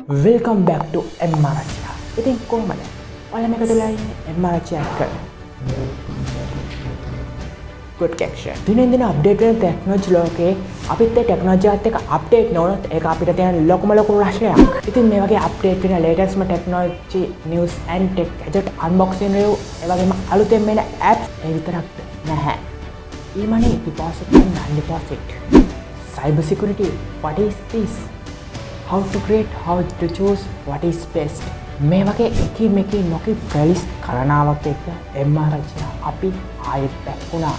Welcome back to MrAchiYa. ඉතින් කොහමද? ඔයාලා මේක තුලා ඉන්නේ MrAchiYa එක. Good caption. දිනෙන් දින අප්ඩේට් වෙන ටෙක්නොලොජි ලෝකේ අපිත් ඒ ටෙක්නොලොජි එකත් එක්ක අප්ඩේට් නොවුනොත් ඒක අපිට තියෙන ලොකුම ප්‍රශ්නයක්. ඉතින් මේ වගේ අප්ඩේට් වෙන latest technology news and tech gadget unboxing review ඒ වගේම අලුතෙන් එන apps ඒ විතරක් නැහැ. e-money deposit and non-deposit. Cyber security, what is this? How to create, how to choose, what is best. මේ වගේ එකී මේකී නොකි ප්‍රලිස්ට් කරනාවක් එක්ක MrAchiYa අපි ආයෙත් බැක් වුණා.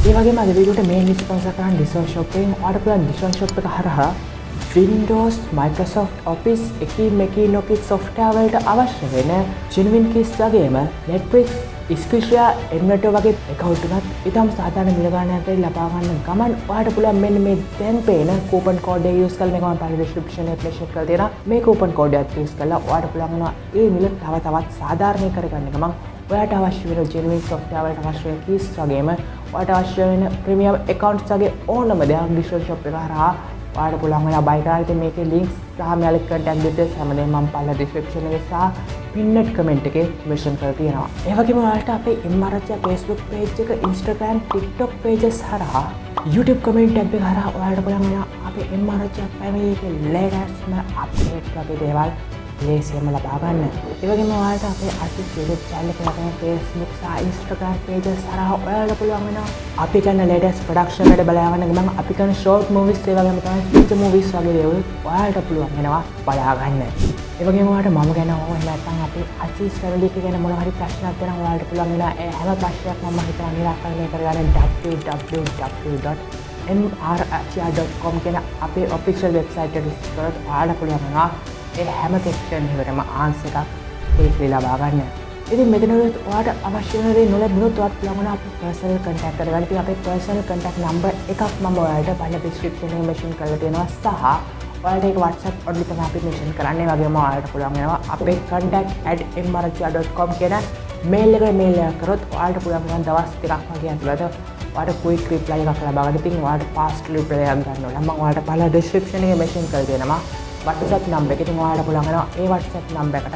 ඒ වගේම අද වීඩියෝට මේන් ස්පොන්සර් කරන ඩිස්කවුන්ට් ෂොප් එකෙන් ඔයාලට පුළුවන් ඩිස්කවුන්ට් ෂොප් එක හරහා Windows, Microsoft Office එකී මේකී නොකි software වලට අවශ්‍ය වෙන genuine keys වගේම Netflix, AchiZ, Emulator වගේ account එකත් ඉතාම සාධාරණ මිල ගාණයකට ලබා ගන්න ගමන් ඔයාලට පුළුවන් මෙන්න මේ දැන් පේන coupon code එක use කරලා මේක මම පහළ description එකේ mention කරලා තියෙනවා. මේ coupon code එක use කරලා ඔයාලට පුළුවන් වෙනවා ඒ මිල තවත් සාධාරණ කරගන්න ගමන් ඔයාලට අවශ්‍ය වෙන genuine software වලට අවශ්‍ය වෙන keys වගේම ඔයාලට අවශ්‍ය වෙන premium accounts වගේ ඕනම දෙයක් digital shop එක හරහා ඔයාලට පුළුවන් වෙලා buy කරලා ඉතින් මේකේ links සහ මෙයාලගේ contact details හැමදේම මම පහළ description එකේ සහ pinned comment එකේ mention කරලා තියෙනවා. ඒ වගේම ඔයාලට අපේ MrAchiYa Facebook page එක, Instagram, TikTok pages හරහා YouTube comment tab එක හරහා ඔයාලට පුළුවන් වෙනවා අපේ MrAchiYa family එකේ latest update වගේ දේවල් ලේසියෙන්ම ලබා ගන්න. ඒ වගේම ඔයාලට අපේ AchiZ YouTube channel එක ලබන Facebook සහ Instagram pages හරහා ඔයාලට පුළුවන් වෙනවා අපි කරන latest production වලට බලා ගන්න ගමන් අපි කරන short movies ඒ වගේම තමයි feature movies වගේ දේවල් ඔයාලට පුළුවන් වෙනවා බලා ගන්න. ඒ වගේම ඔයාලට මම ගැන හෝ එහෙම නැත්නම් අපේ AchiZ family එක ගැන මොන හරි ප්‍රශ්නයක් තියෙනවා ඔයාලට පුළුවන් වෙනවා ඒ හැම ප්‍රශ්නයක්ම මම හිතනවා නිරාකරණය කරගන්න www.mrachiya.com කියන අපේ official website එකට visit කරලා ඔයාලට පුළුවන් වෙනවා ඒ හැම question එකකටම answer එකක් quickly ලබා ගන්න. ඉතින් මෙතනදී ඔයාලට අවශ්‍ය වෙන දේ නොලැබුණොත් ඔයාලට පුළුවන් වෙනවා අපේ personal contact කරගන්න. ඉතින් අපේ personal contact number එකක් මම ඔයාලට පහළ description එකේ mention කරලා තියෙනවා සහ ඔයාලට ඒක WhatsApp only තමයි අපි mention කරන්නේ. ඒ වගේම ඔයාලට පුළුවන් වෙනවා අපේ contact@mrachiya.com කියන mail එකට mail එකක් කරොත් ඔයාලට පුළුවන් වෙනවා දවස් 2ක් වගේ ඇතුළත ඔයාලට quick reply එකක් ලබා ගන්න. ඉතින් ඔයාලට fast reply එකක් ගන්න ඕන. මම ඔයාලට පහළ description එකේ mention කරලා දෙනවා WhatsApp number එක. ඉතින් ඔයාලට පුළුවන් වෙනවා ඒ WhatsApp number එකට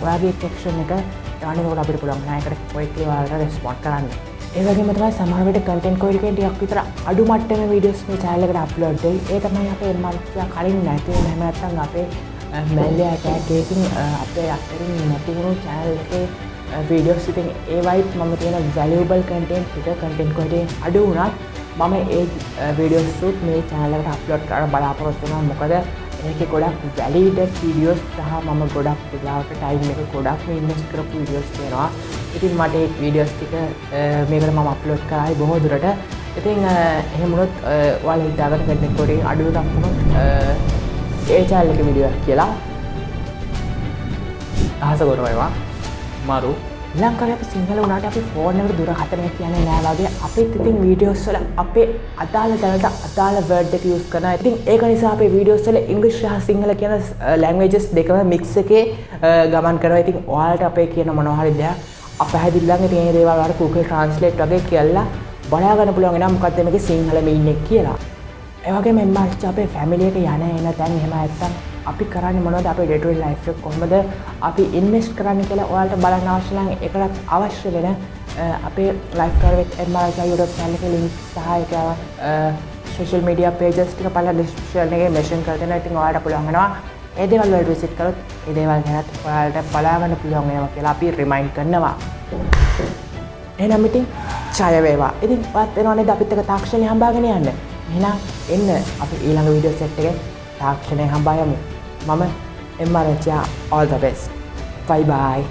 ඔයාගේ question එක දාන්න. ඒකට අපිට පුළුවන් වෙනවා ඒකට quickly ඔයාලට respond කරන්න. ඒ වගේම තමයි සමහර විට content quality එකෙන් ටිකක් විතර අඩු මට්ටමේ videos මේ channel එකට upload වෙයි. ඒ තමයි අපේ MrAchiYa කලින් නැති වෙන හැම නැත්නම් අපේ මැල්ලියා tag එකකින් අපේ අතරින් නැති වුණු channel එකේ videos ඉතින් ඒ වයිත් මම තියෙන valuable content ටික content quality අඩු වුණත් මම ඒ videos උත් මේ channel එකට upload කරන්න බලාපොරොත්තු වෙනවා. මොකද ඒකේ ගොඩක් validated videos සහ මම ගොඩක් වෙලාවට time එක ගොඩක් invest කරපු videos තියෙනවා. ඉතින් මට ඒ videos ටික මේකට මම upload කරායි බොහෝ දුරට. ඉතින් එහෙම වුණොත් ඔයාලා හිතාගන්න content quality අඩු එකක් වුණොත් ඒ channel එකේ video එකක් කියලා අහස කරනවා මාරු ලංකාවේ අපි සිංහල වුණාට අපි ෆෝන් එකට දුරකථනය කියන්නේ නෑ වගේ අපිත් ඉතින් වීඩියෝස් වල අපේ අදාළ දැනට අදාළ වර්ඩ් එක යූස් කරනවා. ඉතින් ඒක නිසා අපේ වීඩියෝස් වල ඉංග්‍රීසි සහ සිංහල කියන ලැන්ග්වේජස් දෙකම මික්ස් එකේ ගමන් කරනවා. ඉතින් ඔයාලට අපේ කියන මොනවා හරි දෙයක් අපහැදිලි නම් ඉතින් මේ දේවල් වල Google Translate වගේ කියලා බලා ගන්න පුළුවන් වෙනවා මොකක්ද මේකේ සිංහල meaning එක කියලා. ඒ වගේම MrAchiYa අපේ family එක යන එන තැන් එහෙම නැත්තම් අපි කරන්නේ මොනවද අපේ day to day life එක කොහොමද අපි invest කරන්නේ කියලා ඔයාලට බලන්න අවශ්‍ය නම් ඒකට අවශ්‍ය වෙන අපේ life cover MrAchiYa YouTube channel එකේ link සහ ඒක social media pages ටික පහළ description එකේ mention කරලා තියෙනවා. ඉතින් ඔයාලට පුළුවන් වෙනවා ඒ දේවල් වලට visit කරොත් ඒ දේවල් ගැනත් ඔයාලට බලා ගන්න පුළුවන් වෙනවා කියලා අපි remind කරනවා. එහෙනම් ඉතින් ඡාය වේවා. ඉතින් ඔයත් එනවා නේද අපිත් එක්ක තාක්ෂණය හම්බාගෙන යන්න. එහෙනම් එන්න අපි ඊළඟ වීඩියෝ සෙට් එකේ තාක්ෂණය හම්බා යමු. මම MrAchiYa all the best. Bye bye.